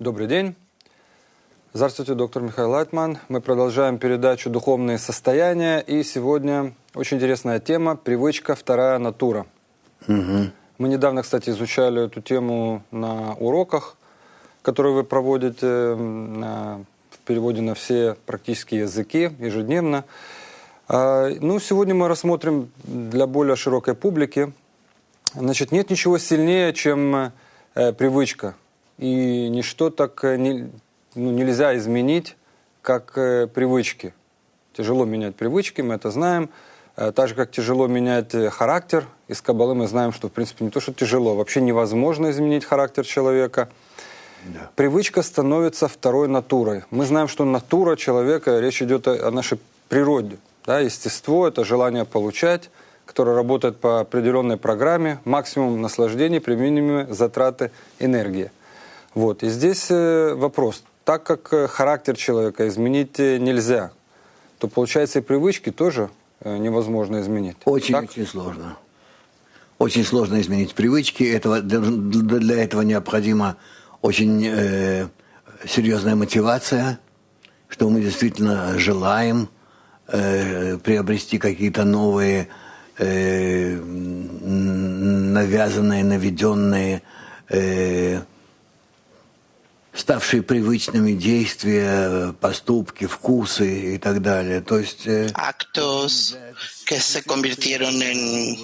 Добрый день. Здравствуйте, доктор Михаил Лайтман. Мы продолжаем передачу «Духовные состояния». И сегодня очень интересная тема – привычка, вторая натура. Мы недавно, кстати, изучали эту тему на уроках, которые вы проводите в переводе на все практически языки ежедневно. Сегодня мы рассмотрим для более широкой публики. Значит, нет ничего сильнее, чем привычка. И ничто так нельзя изменить, как привычки. Тяжело менять привычки, мы это знаем. Так же, как тяжело менять характер. Из Каббалы мы знаем, что, в принципе, не то, что тяжело, вообще невозможно изменить характер человека. Да. Привычка становится второй натурой. Мы знаем, что натура человека, речь идет о нашей природе. Да, естество – это желание получать, которое работает по определенной программе, максимум наслаждения при минимуме затраты энергии. Вот. И здесь вопрос. Так как характер человека изменить нельзя, то, получается, и привычки тоже невозможно изменить. Очень сложно. Очень сложно изменить привычки. Для этого необходима очень серьезная мотивация, что мы действительно желаем приобрести какие-то новые, навязанные, наведенные, ставшие привычными действия, поступки, вкусы и так далее. То есть actos que se convirtieron en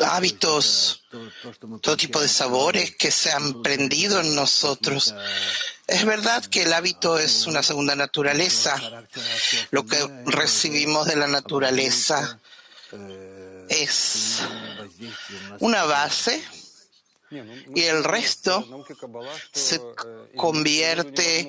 hábitos, todo tipo de sabores que se han prendido en nosotros. Es verdad que el hábito es una segunda naturaleza. Lo que recibimos de la naturaleza es una base y el resto se convierte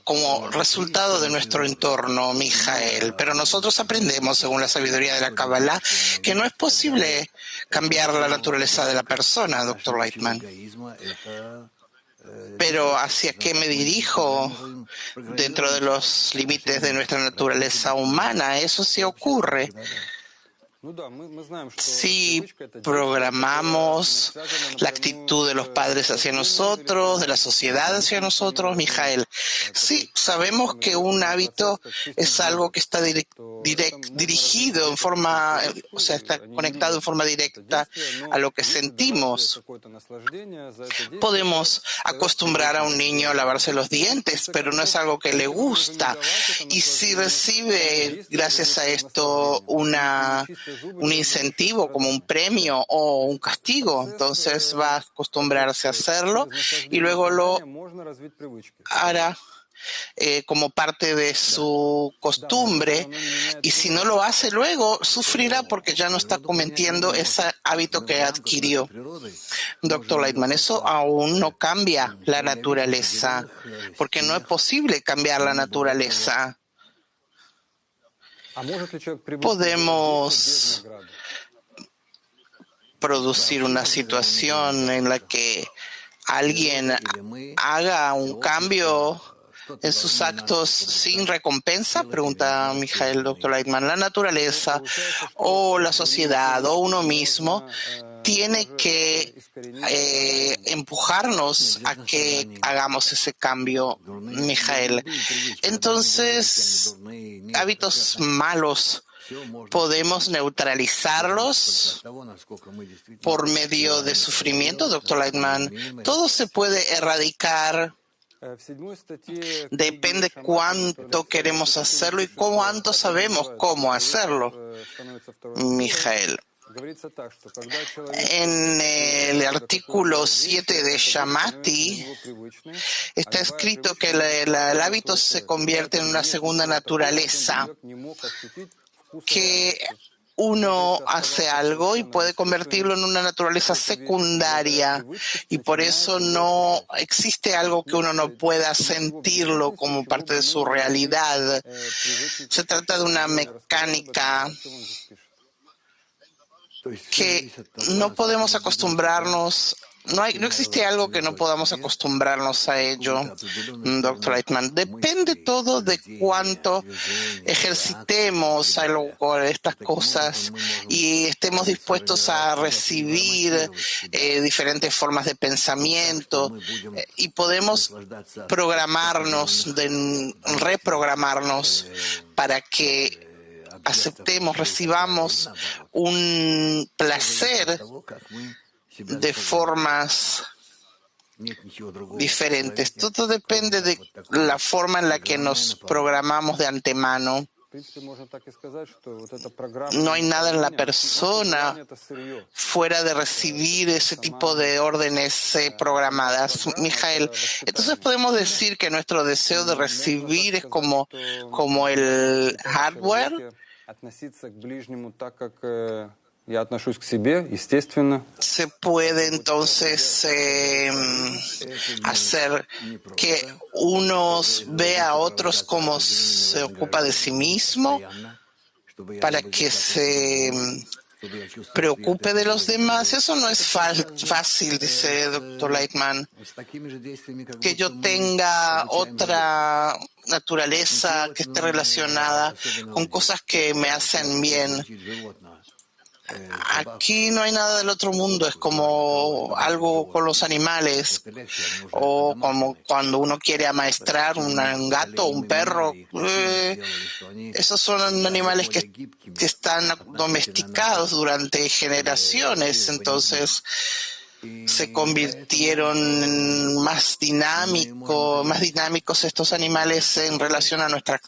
como resultado de nuestro entorno, Mijael. Pero nosotros aprendemos, según la sabiduría de la Kabbalah, que no es posible cambiar la naturaleza de la persona, Dr. Lightman. Pero ¿hacia qué me dirijo dentro de los límites de nuestra naturaleza humana? Eso sí ocurre. Si programamos la actitud de los padres hacia nosotros, de la sociedad hacia nosotros, Mijael, sí, sabemos que un hábito es algo que está dirigido en forma, o sea, está conectado en forma directa a lo que sentimos. Podemos acostumbrar a un niño a lavarse los dientes, pero no es algo que le gusta. Y si recibe, gracias a esto, un incentivo como un premio o un castigo, entonces va a acostumbrarse a hacerlo y luego lo hará como parte de su costumbre, y si no lo hace luego, sufrirá porque ya no está cometiendo ese hábito que adquirió. Doctor Lightman, eso aún no cambia la naturaleza, porque no es posible cambiar la naturaleza. Podemos producir una situación en la que alguien haga un cambio en sus actos sin recompensa, pregunta Mijael, Dr. Lightman. La naturaleza o la sociedad o uno mismo tiene que empujarnos a que hagamos ese cambio, Mijael. Entonces, hábitos malos podemos neutralizarlos por medio de sufrimiento, Dr. Lightman. Todo se puede erradicar. Depende cuánto queremos hacerlo y cuánto sabemos cómo hacerlo, Mijael. En el artículo 7 de Shamati está escrito que el hábito se convierte en una segunda naturaleza, que uno hace algo y puede convertirlo en una naturaleza secundaria, y por eso no existe algo que uno no pueda sentirlo como parte de su realidad. Se trata de una mecánica que no podemos acostumbrarnos No existe algo que no podamos acostumbrarnos a ello, Dr. Lightman. Depende todo de cuánto ejercitemos algo, estas cosas y estemos dispuestos a recibir diferentes formas de pensamiento y podemos reprogramarnos para que aceptemos, recibamos un placer de formas diferentes. Todo depende de la forma en la que nos programamos de antemano. No hay nada en la persona fuera de recibir ese tipo de órdenes programadas. Mijael, entonces podemos decir que nuestro deseo de recibir es como el hardware. Я отношусь к себе, естественно. Se puede entonces hacer que uno vea a otros como se ocupa de sí mismo para que se preocupe de los demás. Eso no es fácil, dice el Dr. Lightman. Que yo tenga otra naturaleza que esté relacionada con cosas que me hacen bien. Aquí no hay nada del otro mundo, es como algo con los animales, o como cuando uno quiere amaestrar un gato o un perro. Esos son animales que están domesticados durante generaciones, entonces se convirtieron en más dinámicos estos animales en relación a nuestras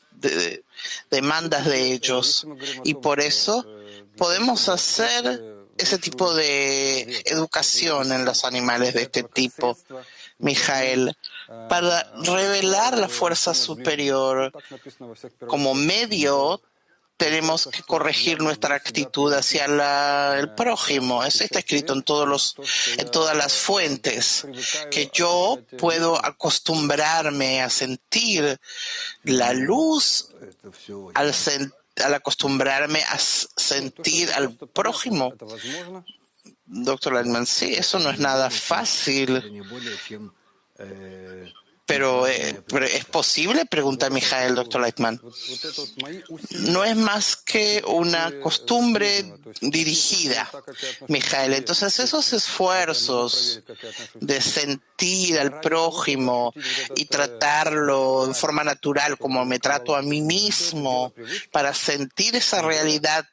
demandas de ellos, y por eso podemos hacer ese tipo de educación en los animales de este tipo, Mijael, para revelar la fuerza superior. Como medio, tenemos que corregir nuestra actitud hacia el prójimo. Eso está escrito en todas las fuentes, que yo puedo acostumbrarme a sentir la luz al acostumbrarme a sentir al prójimo. Doctor Lightman, sí, eso no es nada fácil. Pero ¿es posible? Pregunta Mijael, Dr. Lightman. No es más que una costumbre dirigida, Mijael. Entonces esos esfuerzos de sentir al prójimo y tratarlo en forma natural como me trato a mí mismo, para sentir esa realidad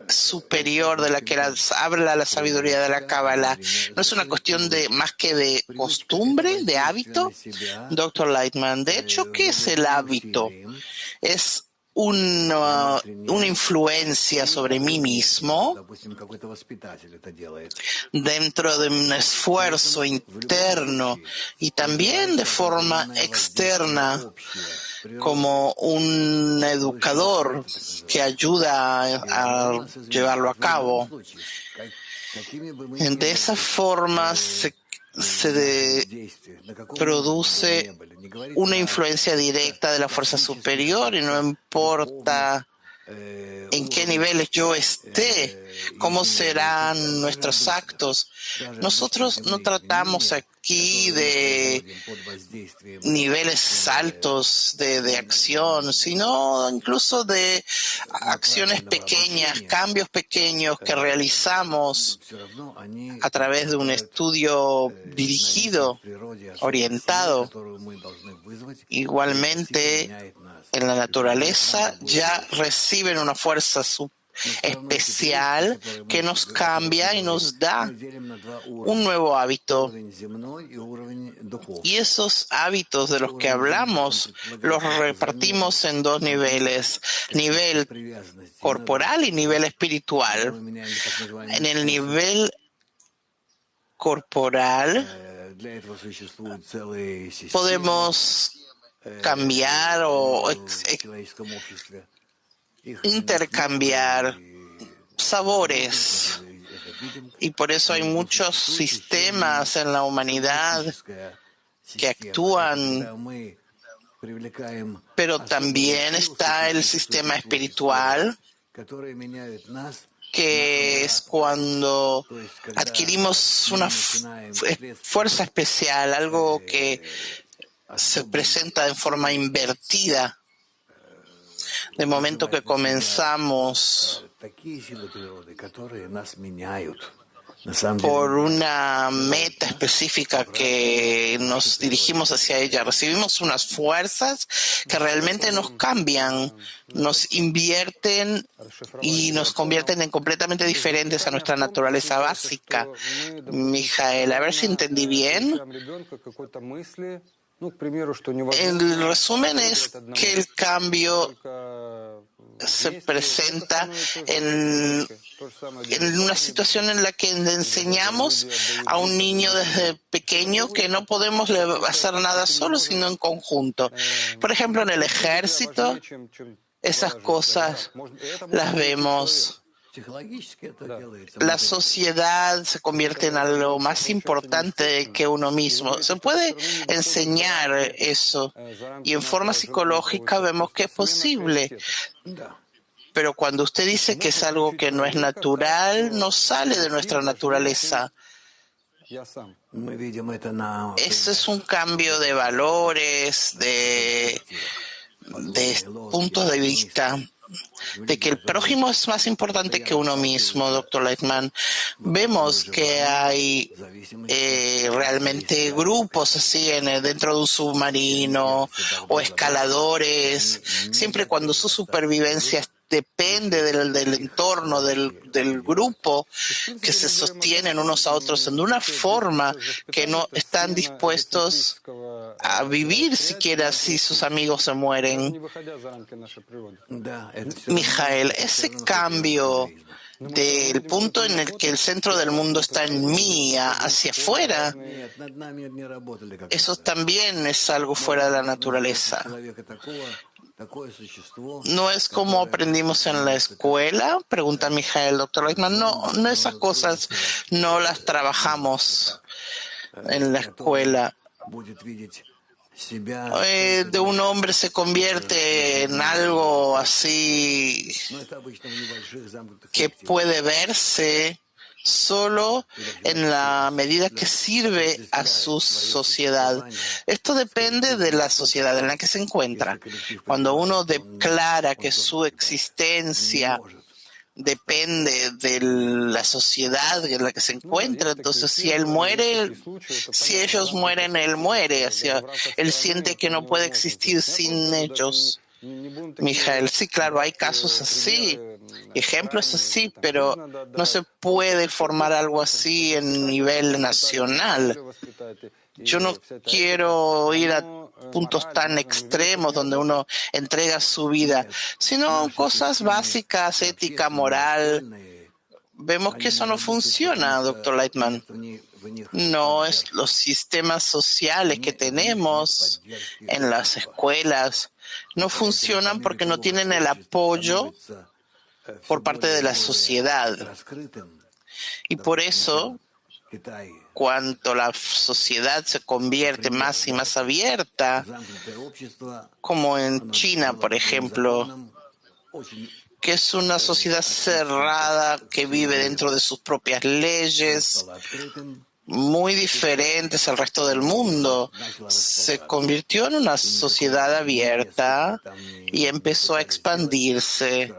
superior de la que habla la sabiduría de la Cábala, ¿no es una cuestión de más que de costumbre, de hábito? Dr. Lightman, de hecho, ¿qué es el hábito? Es una influencia sobre mí mismo dentro de un esfuerzo interno y también de forma externa, como un educador que ayuda a llevarlo a cabo. De esa forma se produce una influencia directa de la fuerza superior, y no importa en qué niveles yo esté, cómo serán nuestros actos. Nosotros no tratamos aquí de niveles altos de acción, sino incluso de acciones pequeñas, cambios pequeños que realizamos a través de un estudio dirigido, orientado. Igualmente, en la naturaleza ya reciben una fuerza especial que nos cambia y nos da un nuevo hábito. Y esos hábitos de los que hablamos los repartimos en dos niveles: nivel corporal y nivel espiritual. En el nivel corporal podemos cambiar o intercambiar sabores, y por eso hay muchos sistemas en la humanidad que actúan, pero también está el sistema espiritual que es cuando adquirimos una fuerza especial, algo que se presenta en forma invertida. De momento que comenzamos por una meta específica que nos dirigimos hacia ella, recibimos unas fuerzas que realmente nos cambian, nos invierten y nos convierten en completamente diferentes a nuestra naturaleza básica. Mijael, a ver si entendí bien. El resumen es que el cambio se presenta en una situación en la que le enseñamos a un niño desde pequeño que no podemos hacer nada solo, sino en conjunto. Por ejemplo, en el ejército, esas cosas las vemos. La sociedad se convierte en algo más importante que uno mismo. Se puede enseñar eso y en forma psicológica vemos que es posible. Pero cuando usted dice que es algo que no es natural, no sale de nuestra naturaleza. Ese es un cambio de valores, de puntos de vista, de que el prójimo es más importante que uno mismo, doctor Lightman. Vemos que hay realmente grupos así dentro de un submarino o escaladores, siempre cuando su supervivencia depende del entorno, del grupo, que se sostienen unos a otros en una forma que no están dispuestos a vivir siquiera si sus amigos se mueren. Mijael, ese cambio del punto en el que el centro del mundo está en mí hacia afuera, eso también es algo fuera de la naturaleza. ¿No es como aprendimos en la escuela? Pregunta Mijael, doctor Leitman. No, esas cosas no las trabajamos en la escuela. De un hombre se convierte en algo así que puede verse solo en la medida que sirve a su sociedad. Esto depende de la sociedad en la que se encuentra. Cuando uno declara que su existencia depende de la sociedad en la que se encuentra, entonces si él muere, si ellos mueren, él muere, o sea, él siente que no puede existir sin ellos. Mijael, sí, claro, hay casos así, ejemplos así, pero no se puede formar algo así en nivel nacional. Yo no quiero ir a puntos tan extremos donde uno entrega su vida, sino cosas básicas, ética, moral. Vemos que eso no funciona, doctor Lightman. No es los sistemas sociales que tenemos en las escuelas. No funcionan porque no tienen el apoyo por parte de la sociedad. Y por eso, cuando la sociedad se convierte más y más abierta, como en China, por ejemplo, que es una sociedad cerrada que vive dentro de sus propias leyes, muy diferentes al resto del mundo, se convirtió en una sociedad abierta y empezó a expandirse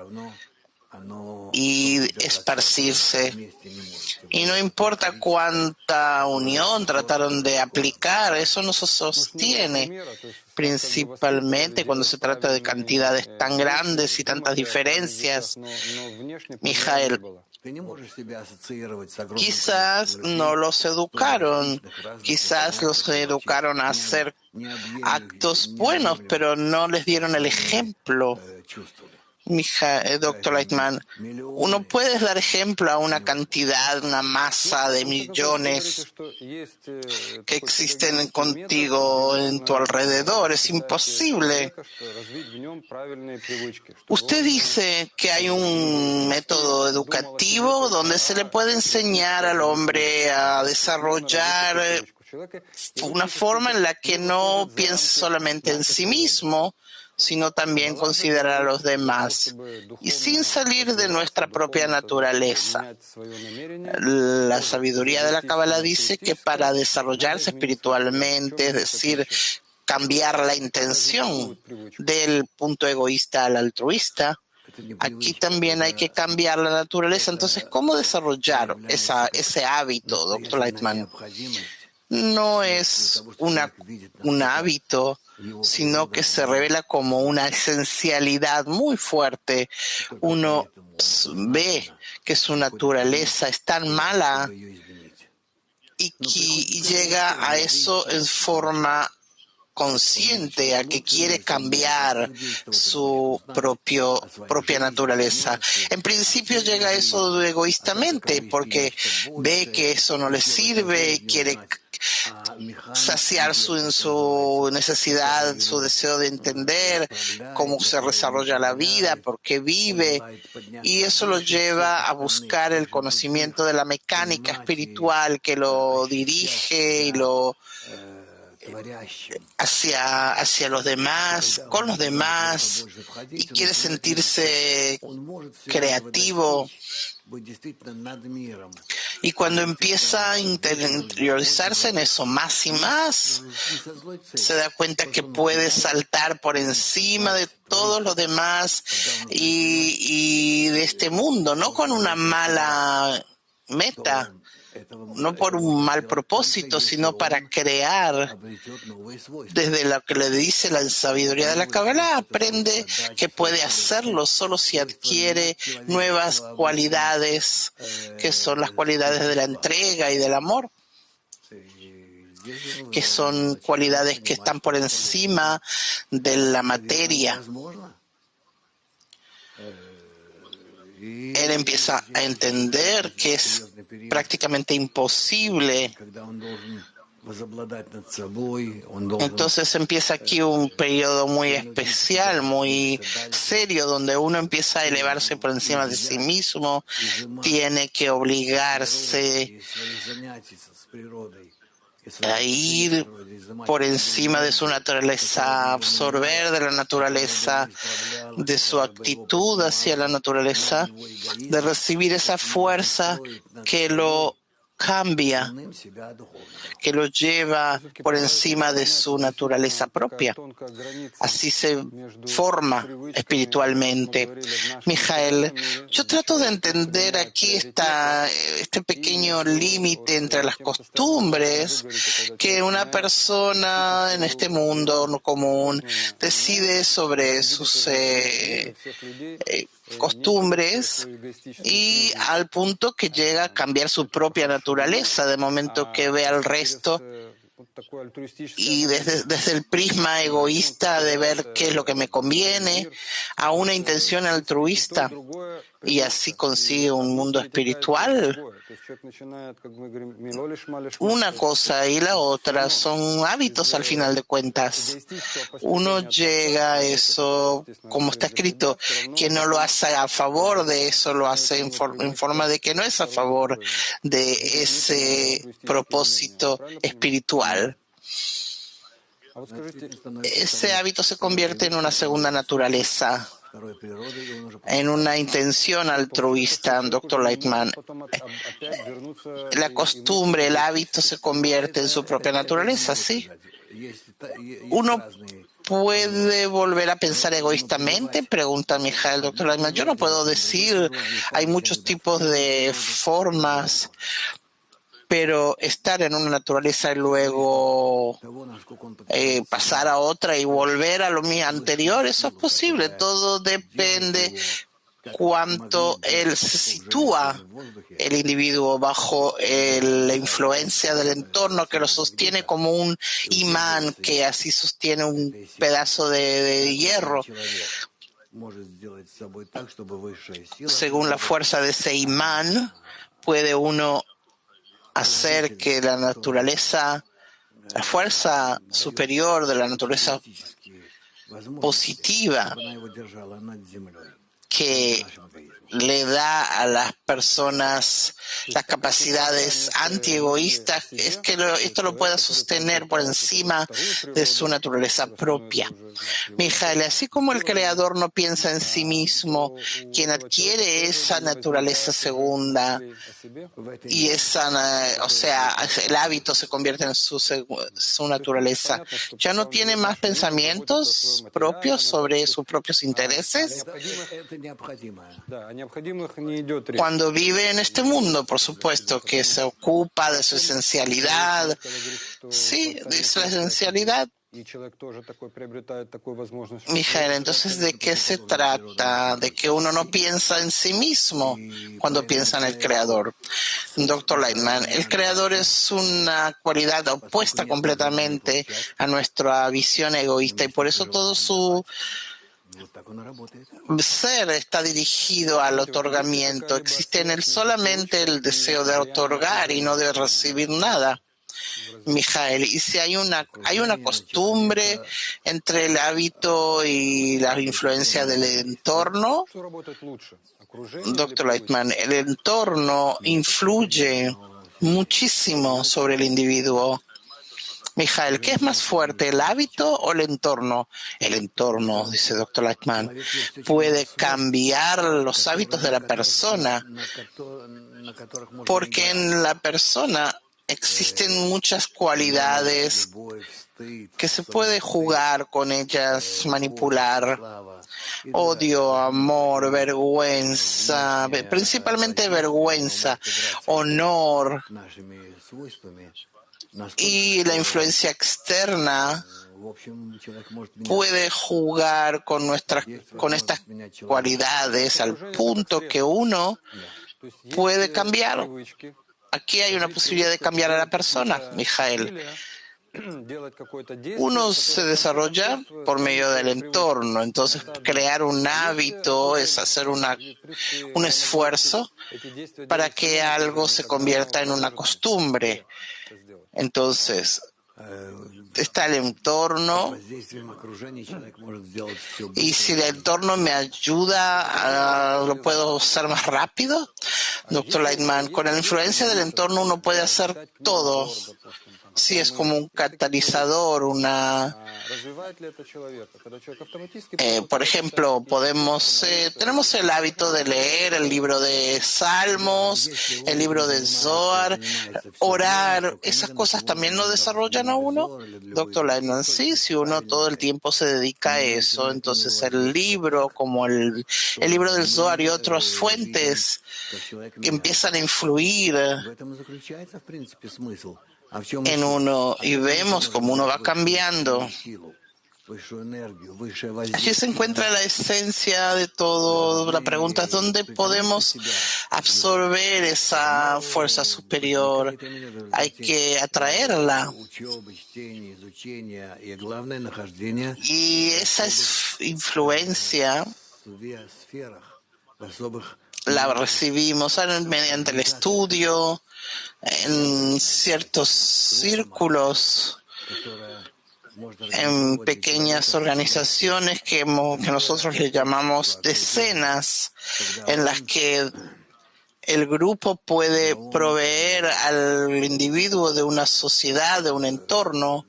y esparcirse. Y no importa cuánta unión trataron de aplicar, eso no se sostiene, principalmente cuando se trata de cantidades tan grandes y tantas diferencias. Mijael, quizás no los educaron, quizás los educaron a hacer actos buenos, pero no les dieron el ejemplo. Doctor Lightman, uno puede dar ejemplo a una cantidad, una masa de millones que existen contigo en tu alrededor. Es imposible. Usted dice que hay un método educativo donde se le puede enseñar al hombre a desarrollar una forma en la que no piense solamente en sí mismo, sino también considerar a los demás, y sin salir de nuestra propia naturaleza. La sabiduría de la Cábala dice que para desarrollarse espiritualmente, es decir, cambiar la intención del punto egoísta al altruista, aquí también hay que cambiar la naturaleza. Entonces, ¿cómo desarrollar ese hábito, Dr. Lightman? No es un hábito, sino que se revela como una esencialidad muy fuerte. Uno ve que su naturaleza es tan mala y llega a eso en forma consciente, a que quiere cambiar su propia naturaleza. En principio llega a eso egoístamente, porque ve que eso no le sirve, quiere saciar su necesidad, su deseo de entender cómo se desarrolla la vida, por qué vive, y eso lo lleva a buscar el conocimiento de la mecánica espiritual que lo dirige y lo hacia los demás, con los demás, y quiere sentirse creativo. Y cuando empieza a interiorizarse en eso más y más, se da cuenta que puede saltar por encima de todos los demás y de este mundo, no con una mala meta, no por un mal propósito, sino para crear. Desde lo que le dice la sabiduría de la Cábala, aprende que puede hacerlo solo si adquiere nuevas cualidades, que son las cualidades de la entrega y del amor, que son cualidades que están por encima de la materia. Él empieza a entender que es prácticamente imposible. Entonces empieza aquí un periodo muy especial, muy serio, donde uno empieza a elevarse por encima de sí mismo, tiene que obligarse a ir por encima de su naturaleza, absorber de la naturaleza, de su actitud hacia la naturaleza, de recibir esa fuerza que lo cambia, que lo lleva por encima de su naturaleza propia. Así se forma espiritualmente. Mijael, yo trato de entender aquí este pequeño límite entre las costumbres que una persona en este mundo no común decide sobre sus costumbres, y al punto que llega a cambiar su propia naturaleza de momento que ve al resto, y desde el prisma egoísta de ver qué es lo que me conviene a una intención altruista, y así consigue un mundo espiritual. Una cosa y la otra son hábitos al final de cuentas. Uno llega a eso, como está escrito, que no lo hace a favor de eso, lo hace en forma de que no es a favor de ese propósito espiritual. Ese hábito se convierte en una segunda naturaleza, en una intención altruista, Dr. Lightman. La costumbre, el hábito se convierte en su propia naturaleza, ¿sí? Uno puede volver a pensar egoístamente, pregunta Mijael, Dr. Lightman. Yo no puedo decir, hay muchos tipos de formas, pero estar en una naturaleza y luego pasar a otra y volver a lo anterior, eso es posible. Todo depende cuánto él se sitúa, el individuo, bajo la influencia del entorno que lo sostiene como un imán que así sostiene un pedazo de hierro. Según la fuerza de ese imán, puede uno hacer que la naturaleza, la fuerza superior de la naturaleza positiva que le da a las personas las capacidades antiegoístas, es que esto lo pueda sostener por encima de su naturaleza propia. Mijael, así como el creador no piensa en sí mismo, quien adquiere esa naturaleza segunda y o sea, el hábito se convierte en su naturaleza, ¿ya no tiene más pensamientos propios sobre sus propios intereses? Cuando vive en este mundo, por supuesto, que se ocupa de su esencialidad. Sí, de su esencialidad. Mijael, entonces, ¿de qué se trata? De que uno no piensa en sí mismo cuando piensa en el Creador. Doctor Lightman, el Creador es una cualidad opuesta completamente a nuestra visión egoísta y por eso todo su ser está dirigido al otorgamiento. Existe en él solamente el deseo de otorgar y no de recibir nada. Mijael, y si hay una costumbre entre el hábito y la influencia del entorno, Doctor Lightman, el entorno influye muchísimo sobre el individuo. Mijael, ¿qué es más fuerte, el hábito o el entorno? El entorno, dice Doctor Lightman, puede cambiar los hábitos de la persona, porque en la persona existen muchas cualidades que se puede jugar con ellas, manipular. Odio, amor, vergüenza, principalmente vergüenza, honor y la influencia externa puede jugar con estas cualidades al punto que uno puede cambiar. Aquí hay una posibilidad de cambiar a la persona, Mijael. Uno se desarrolla por medio del entorno, entonces crear un hábito es hacer un esfuerzo para que algo se convierta en una costumbre. Entonces, está el entorno y si el entorno me ayuda, lo puedo hacer más rápido. Doctor Lightman, con la influencia del entorno uno puede hacer todo. Sí, es como un catalizador, por ejemplo, tenemos el hábito de leer el libro de Salmos, el libro de Zohar, orar, esas cosas también lo desarrollan a uno. Doctor Lightman, sí, si uno todo el tiempo se dedica a eso, entonces el libro, como el libro del Zohar y otras fuentes, empiezan a influir en uno y vemos cómo uno va cambiando. Allí se encuentra la esencia de todo. La pregunta es dónde podemos absorber esa fuerza superior. Hay que atraerla. Y esa influencia la recibimos mediante el estudio, en ciertos círculos, en pequeñas organizaciones que nosotros le llamamos decenas, en las que el grupo puede proveer al individuo de una sociedad, de un entorno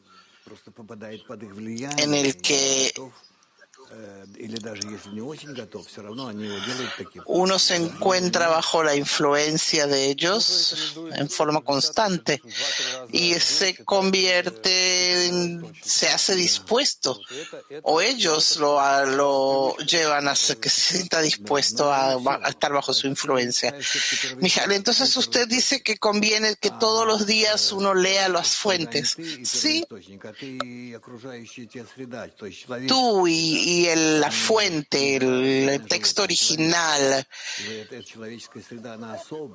en el que uno se encuentra bajo la influencia de ellos en forma constante y se hace dispuesto, o ellos lo llevan a que se sienta dispuesto a estar bajo su influencia. Mijael, entonces usted dice que conviene que todos los días uno lea las fuentes. Sí, tú y la fuente, el texto original,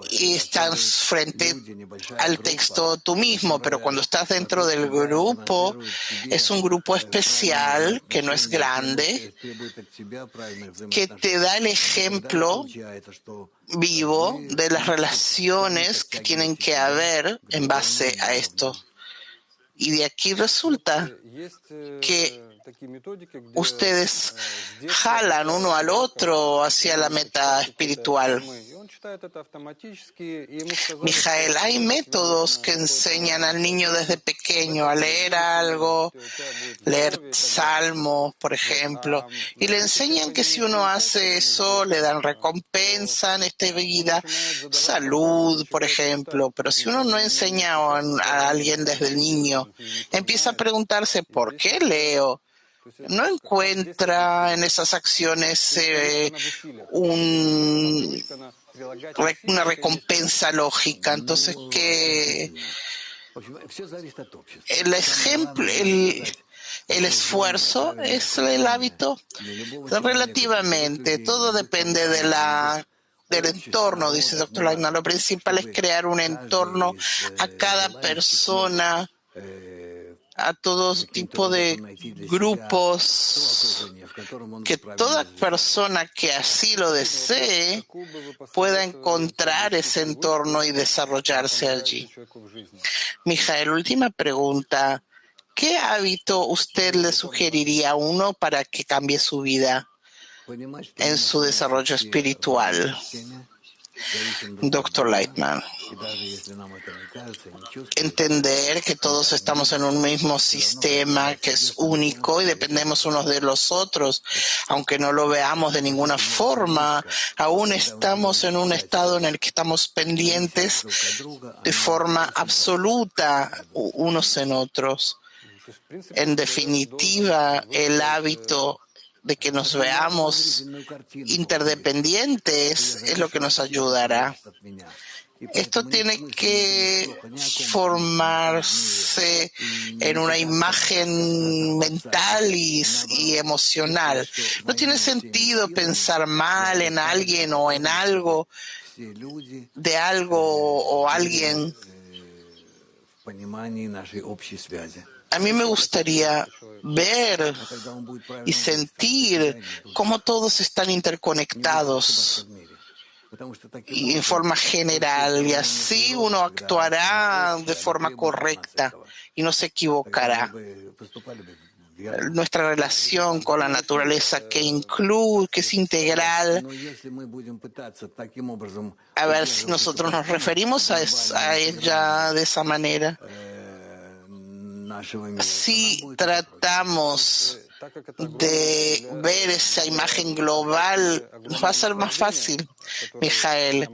y estás frente al texto tú mismo, pero cuando estás dentro del grupo, es un grupo especial que no es grande, que te da el ejemplo vivo de las relaciones que tienen que haber en base a esto. Y de aquí resulta que ustedes jalan uno al otro hacia la meta espiritual. Mijael, hay métodos que enseñan al niño desde pequeño a leer algo, leer salmos, por ejemplo, y le enseñan que si uno hace eso, le dan recompensa en esta vida, salud, por ejemplo, pero si uno no enseña a alguien desde el niño, empieza a preguntarse, ¿por qué leo? No encuentra en esas acciones una recompensa lógica. Entonces, que el ejemplo, el esfuerzo es el hábito. Relativamente, todo depende del entorno, dice el Dr. Leitman. Lo principal es crear un entorno a cada persona, a todo tipo de grupos, que toda persona que así lo desee pueda encontrar ese entorno y desarrollarse allí. Mijael, última pregunta. ¿Qué hábito usted le sugeriría a uno para que cambie su vida en su desarrollo espiritual? Dr. Leitman, entender que todos estamos en un mismo sistema que es único y dependemos unos de los otros, aunque no lo veamos de ninguna forma, aún estamos en un estado en el que estamos pendientes de forma absoluta unos en otros. En definitiva, el hábito de que nos veamos interdependientes es lo que nos ayudará. Esto tiene que formarse en una imagen mental y emocional. No tiene sentido pensar mal en alguien o en algo, de algo o alguien. A mí me gustaría ver y sentir cómo todos están interconectados y en forma general, y así uno actuará de forma correcta y no se equivocará. Nuestra relación con la naturaleza que es integral. A ver si nosotros nos referimos a ella de esa manera. Si tratamos de ver esa imagen global, nos va a ser más fácil, Mijael,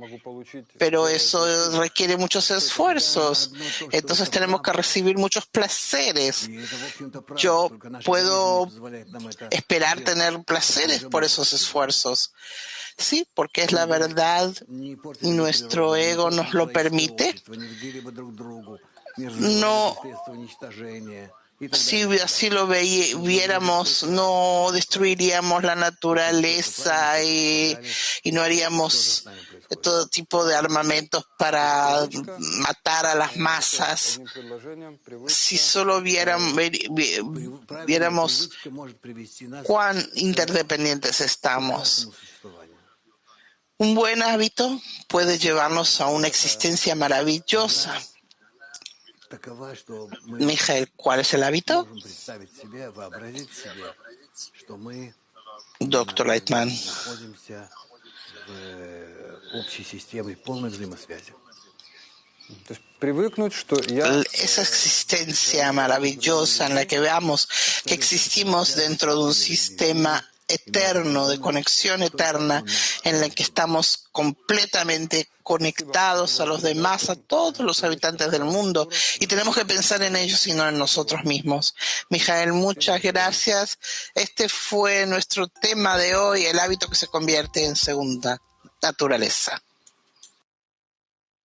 pero eso requiere muchos esfuerzos. Entonces tenemos que recibir muchos placeres. Yo puedo esperar tener placeres por esos esfuerzos. Sí, porque es la verdad y nuestro ego nos lo permite. No, si así lo viéramos, no destruiríamos la naturaleza y no haríamos todo tipo de armamentos para matar a las masas. Si solo viéramos cuán interdependientes estamos. Un buen hábito puede llevarnos a una existencia maravillosa. Mijael, ¿cuál es el hábito? Dr. Leitman. Esa existencia maravillosa en la que veamos que existimos dentro de un sistema eterno, de conexión eterna, en la que estamos completamente conectados a los demás, a todos los habitantes del mundo, y tenemos que pensar en ellos y no en nosotros mismos. Mijael, muchas gracias. Este fue nuestro tema de hoy, el hábito que se convierte en segunda naturaleza.